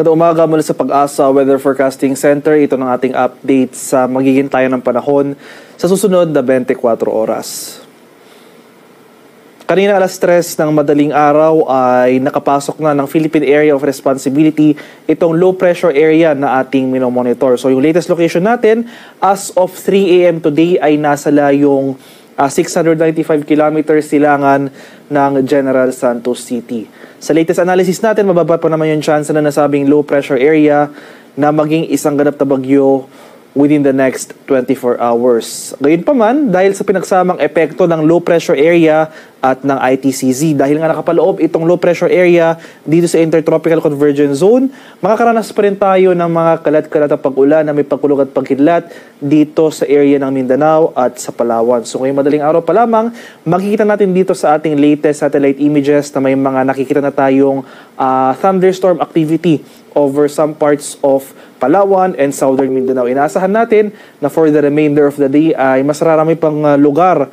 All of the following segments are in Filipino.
Magandang umaga mula sa Pag-asa Weather Forecasting Center. Ito ng ating update sa magiging tayo ng panahon sa susunod na 24 oras. Kanina alas 3 ng madaling araw ay nakapasok na ng Philippine Area of Responsibility itong low pressure area na ating minomonitor. So yung latest location natin as of 3 a.m. today ay nasa layong 695 kilometers silangan ng General Santos City. Sa latest analysis natin, mababa pa naman yung chance na nasabing low pressure area na maging isang ganap na bagyo within the next 24 hours. Gayunpaman, dahil sa pinagsamang epekto ng low pressure area at ng ITCZ, dahil nga nakapaloob itong low pressure area dito sa Intertropical Convergence Zone, makakaranas pa rin tayo ng mga kalat-kalat na pag-ulan na may pagkulog at pagkidlat dito sa area ng Mindanao at sa Palawan. So ngayong madaling araw pa lamang, makikita natin dito sa ating latest satellite images na may mga nakikita na tayong thunderstorm activity over some parts of Palawan and Southern Mindanao. Inaasahan natin na for the remainder of the day ay mas rarami pang lugar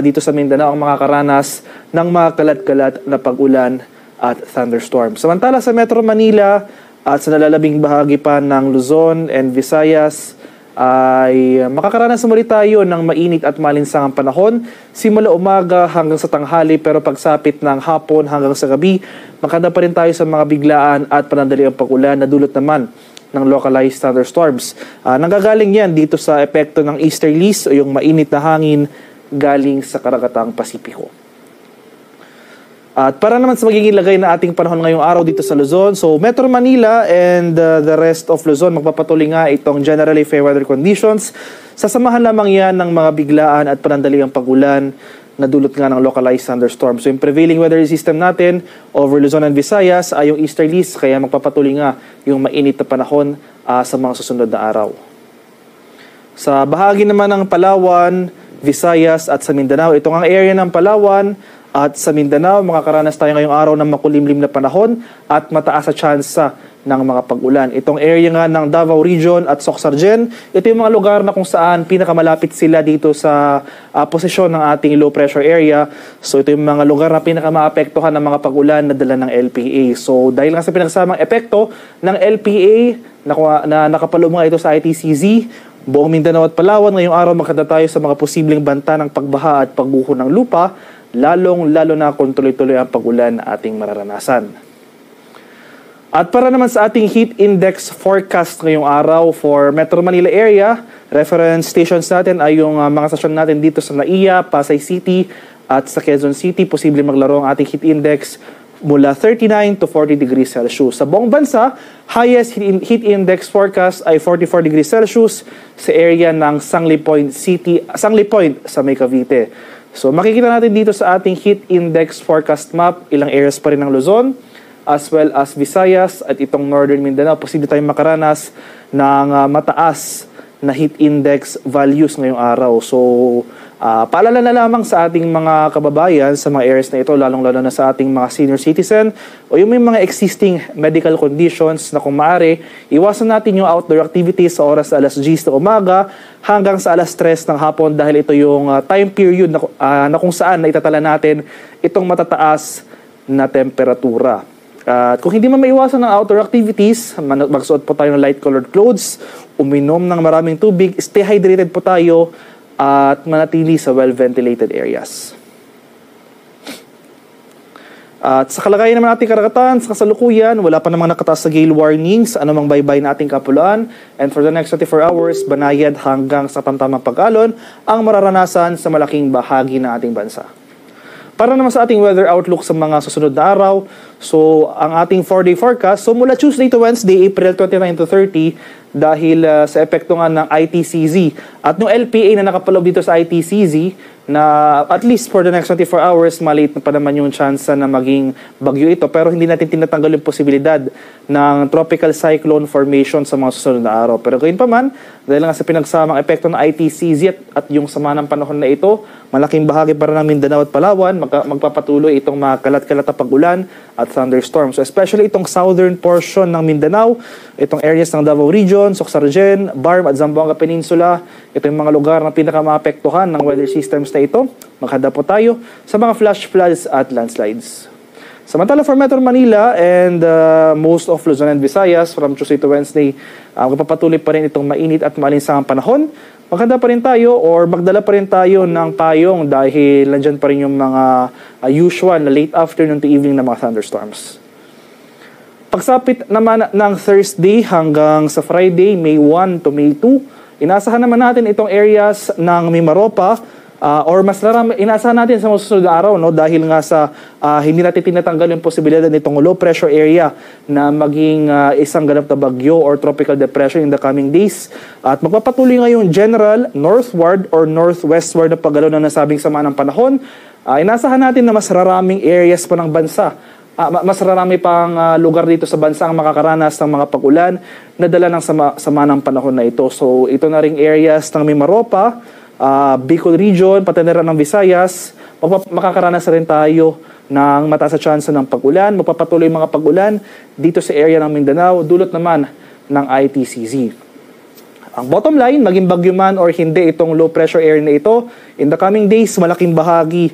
dito sa Mindanao ang makakaranas ng mga kalat-kalat na pag-ulan at thunderstorm. Samantala sa Metro Manila at sa nalalabing bahagi pa ng Luzon and Visayas ay makakaranas muli tayo ng mainit at malinsangang panahon simula umaga hanggang sa tanghali, pero pagsapit ng hapon hanggang sa gabi, makanda pa rin tayo sa mga biglaan at panandaliang pag-ulan na dulot naman ng localized thunderstorms. Nanggagaling yan dito sa epekto ng easterlies o yung mainit na hangin galing sa karagatang Pasipiko. At para naman sa magiging lagay na ating panahon ngayong araw dito sa Luzon, so Metro Manila and the rest of Luzon, magpapatuloy nga itong generally fair weather conditions. Sasamahan lamang yan ng mga biglaan at panandaliang pag-ulan na dulot nga ng localized thunderstorms. So yung prevailing weather system natin over Luzon and Visayas ay yung easterlies, kaya magpapatuloy nga yung mainit na panahon sa mga susunod na araw. Sa bahagi naman ng Palawan, Visayas at sa Mindanao, itong ang area ng Palawan at sa Mindanao, makakaranas tayo ngayong araw ng makulimlim na panahon at mataas sa tsansa ng mga pag-ulan. Itong area nga ng Davao Region at Soxargen, ito yung mga lugar na kung saan pinakamalapit sila dito sa posisyon ng ating low pressure area. So ito yung mga lugar na pinakamaapektuhan ng mga pag-ulan na dala ng LPA. So dahil nga sa pinagsamang epekto ng LPA na nakapaloob nga ito sa ITCZ, buong Mindanao at Palawan, ngayong araw makita tayo sa mga posibleng banta ng pagbaha at pagguho ng lupa, lalo na kung tuloy-tuloy ang pag-ulan na ating mararanasan. At para naman sa ating heat index forecast ngayong araw for Metro Manila area, reference stations natin ay yung mga stasyon natin dito sa NAIA, Pasay City at sa Quezon City. Posible maglaro ang ating heat index mula 39 to 40 degrees Celsius. Sa buong bansa, highest heat index forecast ay 44 degrees Celsius sa area ng Sangley Point sa May Cavite. So makikita natin dito sa ating heat index forecast map, ilang areas pa rin ng Luzon, as well as Visayas at itong Northern Mindanao. Posible tayong makaranas ng mataas na heat index values ngayong araw. So, paalala na lamang sa ating mga kababayan sa mga areas na ito, lalong-lalo na sa ating mga senior citizen o yung may mga existing medical conditions na kung maaari, iwasan natin yung outdoor activities sa oras alas 10 na umaga hanggang sa alas 3 ng hapon dahil ito yung time period na kung saan na itatala natin itong matataas na temperatura. At kung hindi man maiwasan ng outdoor activities, magsuot po tayo ng light-colored clothes, uminom ng maraming tubig, stay hydrated po tayo, at manatili sa well-ventilated areas. At sa kalagayan naman nating karagatan, sa kasalukuyan, wala pa namang nakataas sa gale warnings, anumang baybay na ating kapulaan, and for the next 24 hours, banayad hanggang sa tamtamang pag-alon ang mararanasan sa malaking bahagi ng ating bansa. Para naman sa ating weather outlook sa mga susunod na araw, so ang ating 4-day forecast, so mula Tuesday to Wednesday, April 29 to 30, dahil sa epekto nga ng ITCZ at ng LPA na nakapaloob dito sa ITCZ na at least for the next 24 hours, maliit na pa naman yung chance na maging bagyo ito, pero hindi natin tinatanggal yung posibilidad ng tropical cyclone formation sa mga susunod na araw. Pero gayon pa man, dahil nga sa pinagsamang epekto ng ITCZ at yung sama ng panahon na ito, malaking bahagi para ng Mindanao at Palawan, magpapatuloy itong mga kalat-kalat na pag-ulan at thunderstorms. So especially itong southern portion ng Mindanao, itong areas ng Davao Region, Soxargen, Barm at Zamboanga Peninsula, ito yung mga lugar na pinakamaapektuhan ng weather systems na ito. Maghanda po tayo sa mga flash floods at landslides. Samantala for Metro Manila and most of Luzon and Visayas from Tuesday to Wednesday, magpapatuloy pa rin itong mainit at maalinsangang panahon. Maganda pa rin tayo or magdala pa rin tayo ng payong dahil nandyan pa rin yung mga usual na late afternoon to evening na mga thunderstorms. Pagsapit naman ng Thursday hanggang sa Friday, May 1 to May 2, inasahan naman natin itong areas ng Mimaropa, or mas inaasahan natin sa susunod na araw, no, dahil nga sa hindi natin tinatanggal yung posibilidad nitong low pressure area na maging isang ganap na bagyo or tropical depression in the coming days. At magpapatuloy ngayong general northward or northwestward na paggalaw na nasabing sama ng panahon. Inaasahan natin na mas raraming areas pa ng bansa, mas rarami pang lugar dito sa bansa ang makakaranas ng mga pag-ulan na dala ng sama ng panahon na ito. So ito na ring areas ng Mimaropa, Bicol Region, pati na rin ng Visayas, makakaranas rin tayo ng mataas na tsansa ng pag-ulan. Magpapatuloy mga pag-ulan dito sa area ng Mindanao, dulot naman ng ITCZ. Ang bottom line, maging bagyo man or hindi itong low pressure area na ito, in the coming days, malaking bahagi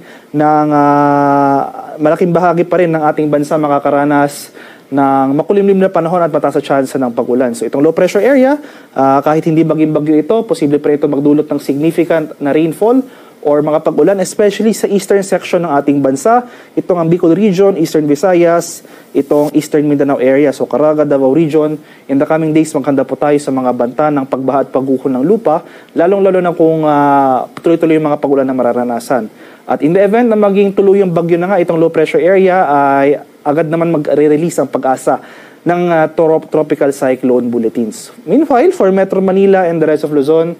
pa rin ng ating bansa makakaranas ng makulimlim na panahon at mataas na tsansa ng pag-ulan. So itong low pressure area, kahit hindi maging bagyo ito, posible pa ito magdulot ng significant na rainfall or mga pag-ulan, especially sa eastern section ng ating bansa. Itong ang Bicol Region, Eastern Visayas, itong Eastern Mindanao area, so Caraga, Davao Region. In the coming days, maghanda po tayo sa mga banta ng pagbaha at pagguho ng lupa, lalong-lalo na kung tuloy-tuloy yung mga pag-ulan na mararanasan. At in the event na maging tuloy yung bagyo na nga itong low pressure area, ay agad naman mag-release ang Pag-asa ng tropical cyclone bulletins. Meanwhile, for Metro Manila and the rest of Luzon,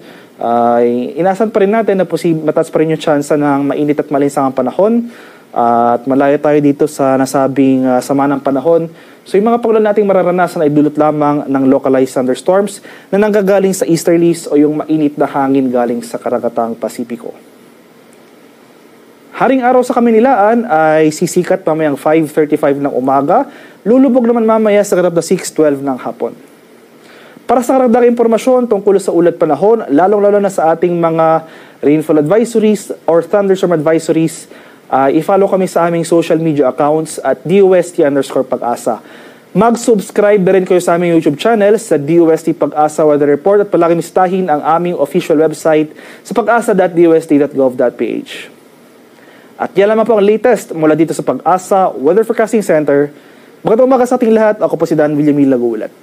inasan pa rin natin na mataas pa rin yung tsansa ng mainit at malinsangang panahon at malayo tayo dito sa nasabing sama ng panahon. So yung mga pag-ulan nating mararanasan ay dulot lamang ng localized thunderstorms na nanggagaling sa easterlies o yung mainit na hangin galing sa karagatang Pasipiko. Haring araw sa Kamunilaan ay sisikat mamayang 5:35 ng umaga, lulubog naman mamaya sa ganap na 6:12 ng hapon. Para sa karagdagang impormasyon tungkol sa ulat panahon, lalong-lalo na sa ating mga rainfall advisories or thunderstorm advisories, i-follow kami sa aming social media accounts at DOST_Pag-asa. Mag-subscribe na rin kayo sa aming YouTube channel sa DOST Pag-asa Weather Report at palagi mistahin ang aming official website sa pag-asa.dost.gov.ph. At yan lamang po ang latest mula dito sa Pag-asa Weather Forecasting Center. Magandang umaga sa ating lahat. Ako po si Dan Villamil Lagulat.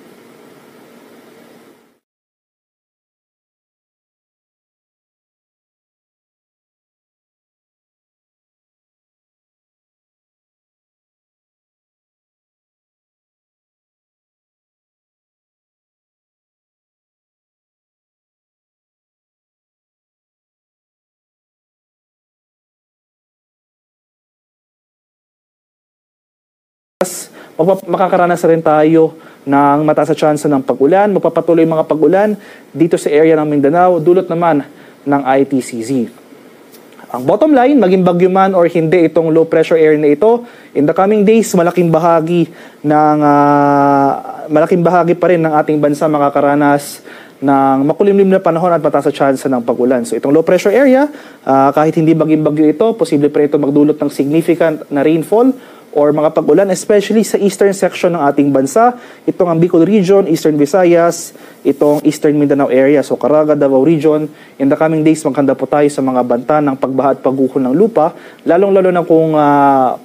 Makakaranas rin tayo ng mataas na tsansa ng pag-ulan. Magpapatuloy mga pag-ulan dito sa area ng Mindanao, dulot naman ng ITCZ. Ang bottom line, maging bagyo man or hindi itong low pressure area na ito, in the coming days, malaking bahagi pa rin ng ating bansa makakaranas ng makulimlim na panahon at mataas na tsansa ng pag-ulan. So itong low pressure area, kahit hindi maging bagyo ito, posible pa ito magdulot ng significant na rainfall or mga pag-ulan, especially sa eastern section ng ating bansa. Itong ang Bicol Region, Eastern Visayas, itong Eastern Mindanao area, so Caraga, Davao Region. In the coming days, maghanda po tayo sa mga banta ng pagbaha at pagguho ng lupa, lalong-lalo na kung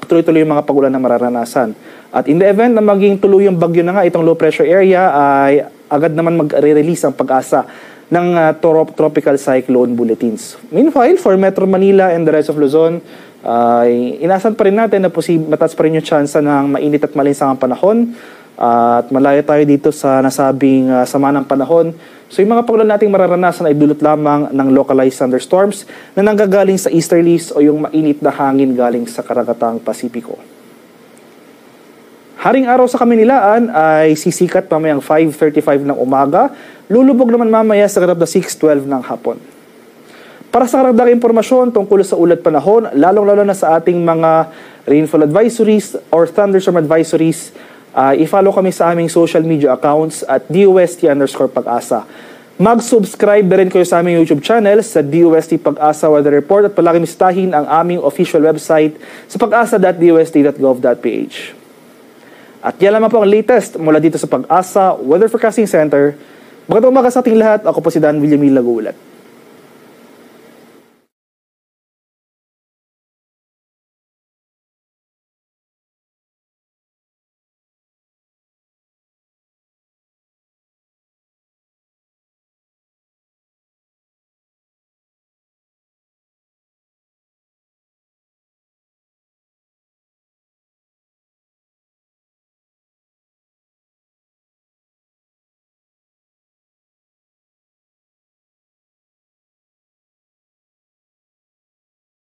tuloy-tuloy yung mga pag-ulan na mararanasan. At in the event na maging tuloy yung bagyo na nga itong low pressure area, ay agad naman mag-release ang Pag-asa ng tropical cyclone bulletins. Meanwhile, for Metro Manila and the rest of Luzon, inasan pa rin natin na mataas pa rin yung tsansa ng mainit at malinsangang panahon at malayo tayo dito sa nasabing sama ng panahon. So yung mga pag-ulan nating mararanasan ay dulot lamang ng localized thunderstorms na nanggagaling sa easterlies o yung mainit na hangin galing sa karagatang Pasipiko. Haring araw sa Kamunilaan ay sisikat mamayang 5:35 ng umaga, lulubog naman mamaya sa ganap na 6:12 ng hapon. Para sa karagdagang impormasyon tungkol sa ulat panahon, lalong-lalo na sa ating mga rainfall advisories or thunderstorm advisories, i-follow kami sa aming social media accounts at DOST_Pag-asa. Mag-subscribe na rin kayo sa aming YouTube channel sa DOST Pag-asa Weather Report at palagi mistahin ang aming official website sa pag-asa.dost.gov.ph. At yan lamang po ang latest mula dito sa Pag-asa Weather Forecasting Center. Magandang umaga sa ating lahat. Ako po si Dan Villamil Lagulat.